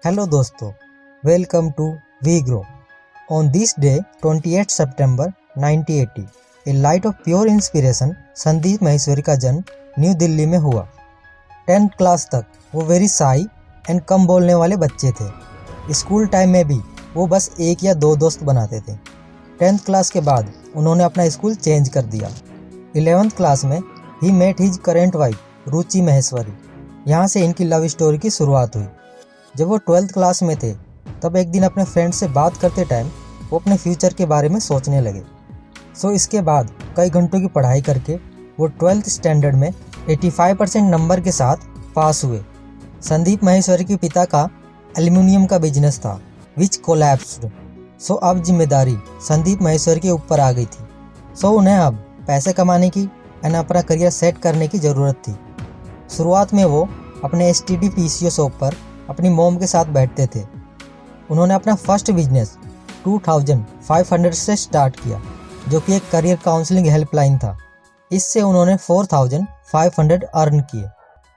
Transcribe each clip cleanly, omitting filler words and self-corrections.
Hello दोस्तों, welcome to We Grow. On this day, 28 September 1980, a light of pure inspiration, Sandeep Maheshwari का जन्म new Delhi में हुआ। 10th क्लास तक वो वेरी शाई एंड कम बोलने वाले बच्चे थे। स्कूल टाइम में भी वो बस एक या दो दोस्त बनाते थे। 10th क्लास के बाद उन्होंने अपना स्कूल चेंज कर दिया। 11th क्लास में ही met his current wife Ruchi Maheshwari. यहाँ से इनकी लव स्टोरी की शुरुआत हुई। जब वो 12th क्लास में थे तब एक दिन अपने फ्रेंड से बात करते टाइम वो अपने फ्यूचर के बारे में सोचने लगे। इसके बाद कई घंटों की पढ़ाई करके वो 12th स्टैंडर्ड में 85% नंबर के साथ पास हुए। संदीप माहेश्वरी के पिता का एल्युमिनियम का बिजनेस था विच कोलैप्स्ड। अब जिम्मेदारी संदीप माहेश्वरी के ऊपर आ गई थी। उन्हें अब पैसे कमाने की एंड अपना करियर सेट करने की ज़रूरत थी। शुरुआत में वो अपने STD PCO शॉप पर अपनी मॉम के साथ बैठते थे। उन्होंने अपना फर्स्ट बिजनेस 2500 से स्टार्ट किया, जो कि एक करियर काउंसलिंग हेल्पलाइन था। इससे उन्होंने 4500 अर्न किए,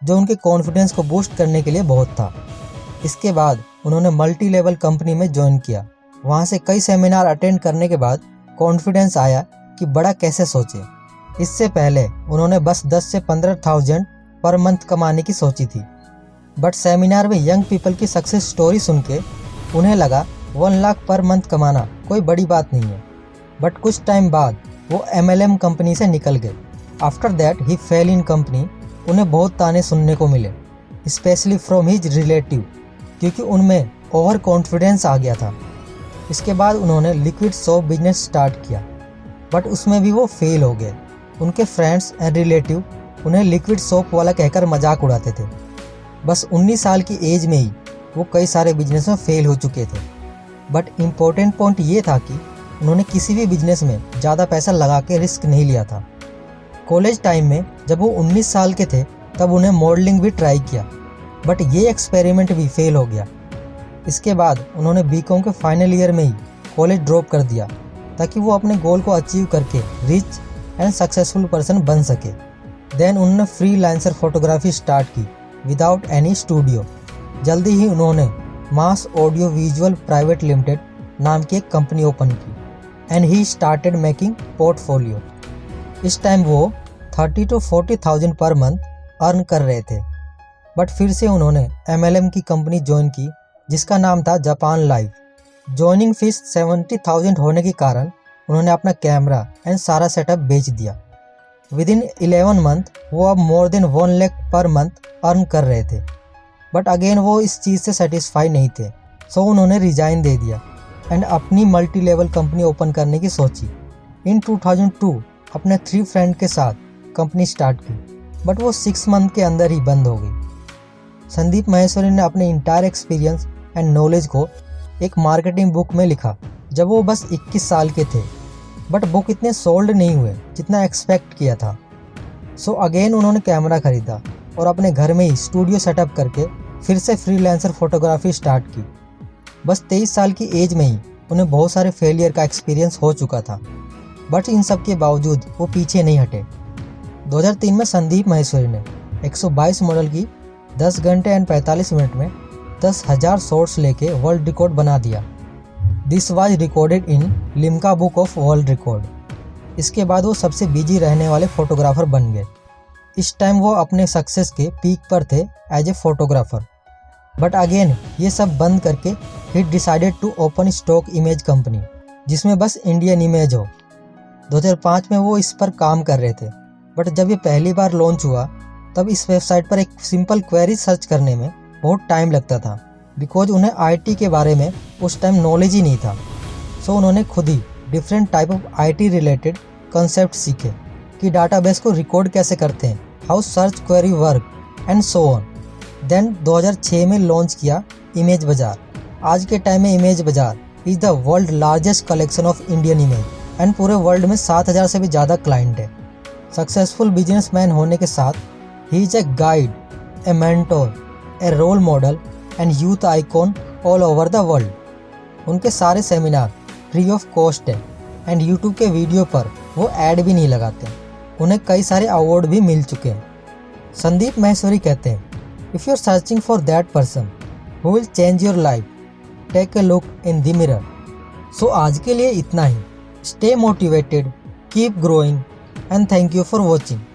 जो उनके कॉन्फिडेंस को बूस्ट करने के लिए बहुत था। इसके बाद उन्होंने मल्टी लेवल कंपनी में ज्वाइन किया। वहाँ से कई सेमिनार अटेंड करने के बाद कॉन्फिडेंस आया कि बड़ा कैसे सोचे। इससे पहले उन्होंने बस 10 से 15,000 पर मंथ कमाने की सोची थी, बट सेमिनार में यंग पीपल की सक्सेस स्टोरी सुन के उन्हें लगा 1 लाख पर मंथ कमाना कोई बड़ी बात नहीं है। बट कुछ टाइम बाद वो MLM कंपनी से निकल गए। After that he fail in company. उन्हें बहुत ताने सुनने को मिले, स्पेशली फ्रॉम हिज रिलेटिव, क्योंकि उनमें ओवर कॉन्फिडेंस आ गया था। इसके बाद उन्होंने लिक्विड सोप बिजनेस स्टार्ट किया, बट उसमें भी वो फेल हो गए। उनके फ्रेंड्स एंड रिलेटिव उन्हें लिक्विड सोप वाला कहकर मजाक उड़ाते थे। बस 19 साल की एज में ही वो कई सारे बिजनेस में फेल हो चुके थे। बट इम्पोर्टेंट पॉइंट ये था कि उन्होंने किसी भी बिजनेस में ज़्यादा पैसा लगा के रिस्क नहीं लिया था। कॉलेज टाइम में जब वो 19 साल के थे तब उन्हें मॉडलिंग भी ट्राई किया, बट ये एक्सपेरिमेंट भी फेल हो गया। इसके बाद उन्होंने BCom के फाइनल ईयर में ही कॉलेज ड्रॉप कर दिया, ताकि वो अपने गोल को अचीव करके रिच एंड सक्सेसफुल पर्सन बन सके। देन उन्होंने फ्रीलांसर फोटोग्राफी स्टार्ट की विदाउट एनी स्टूडियो। जल्दी ही उन्होंने मास ऑडियो विजुअल प्राइवेट लिमिटेड नाम की एक कंपनी ओपन की and he started making portfolio. इस टाइम वो 30 to 40,000 पर मंथ अर्न कर रहे थे। बट फिर से उन्होंने MLM की कंपनी ज्वाइन की, जिसका नाम था जापान लाइव। ज्वाइनिंग फीस 70,000 होने के कारण उन्होंने अपना कैमरा एंड सारा सेटअप बेच दिया। विदिन 11 मंथ वो अब more than 1 lakh per month earn कर रहे थे। बट अगेन वो इस चीज़ से सेटिस्फाई नहीं थे, उन्होंने रिजाइन दे दिया एंड अपनी मल्टी लेवल कंपनी ओपन करने की सोची। इन 2002 अपने 3 फ्रेंड के साथ कंपनी स्टार्ट की, बट वो 6 मंथ के अंदर ही बंद हो गई। संदीप माहेश्वरी ने अपने इंटायर एक्सपीरियंस एंड नॉलेज को एक मार्केटिंग बुक में लिखा जब वो बस 21 साल के थे। बट बुक इतने सोल्ड नहीं हुए जितना एक्सपेक्ट किया था। अगेन उन्होंने कैमरा खरीदा और अपने घर में ही स्टूडियो सेटअप करके फिर से फ्रीलांसर फोटोग्राफी स्टार्ट की। बस 23 साल की एज में ही उन्हें बहुत सारे फेलियर का एक्सपीरियंस हो चुका था, बट इन सब के बावजूद वो पीछे नहीं हटे। 2003 में संदीप माहेश्वरी ने 122 मॉडल की 10 घंटे एंड 45 मिनट में 10,000 शॉट्स लेके वर्ल्ड रिकॉर्ड बना दिया। This was recorded in Limca book of world record. इसके बाद वो सबसे बिजी रहने वाले फोटोग्राफर बन गए। इस टाइम वो अपने सक्सेस के पीक पर थे as a photographer. But again ये सब बंद करके ही decided to open stock image company, जिसमें बस इंडियन इमेज हो। 2005 में वो इस पर काम कर रहे थे, बट जब ये पहली बार लॉन्च हुआ तब इस वेबसाइट पर एक सिंपल क्वेरी सर्च करने में बहुत टाइम लगता था, बिकॉज उन्हें IT के बारे में उस टाइम नॉलेज ही नहीं था। उन्होंने खुद ही different type of IT related concept सीखे कि डाटाबेस को रिकॉर्ड कैसे करते हैं, how search query work and so on. Then 2006 में लॉन्च किया इमेज बाजार। आज के टाइम में इमेज बाजार is the world largest collection of Indian image and पूरे वर्ल्ड में 7,000 से भी ज़्यादा क्लाइंट है। सक्सेसफुल बिजनेसमैन होने के साथ ही is a guide, a mentor, a role model and youth icon all over the world. उनके सारे सेमिनार फ्री ऑफ कॉस्ट है एंड यूट्यूब के वीडियो पर वो ऐड भी नहीं लगाते। उन्हें कई सारे अवार्ड भी मिल चुके हैं। संदीप माहेश्वरी कहते हैं, if you are searching for that person who will change your life. Take a look in the mirror. So आज के लिए इतना ही. Stay motivated, keep growing and thank you for watching.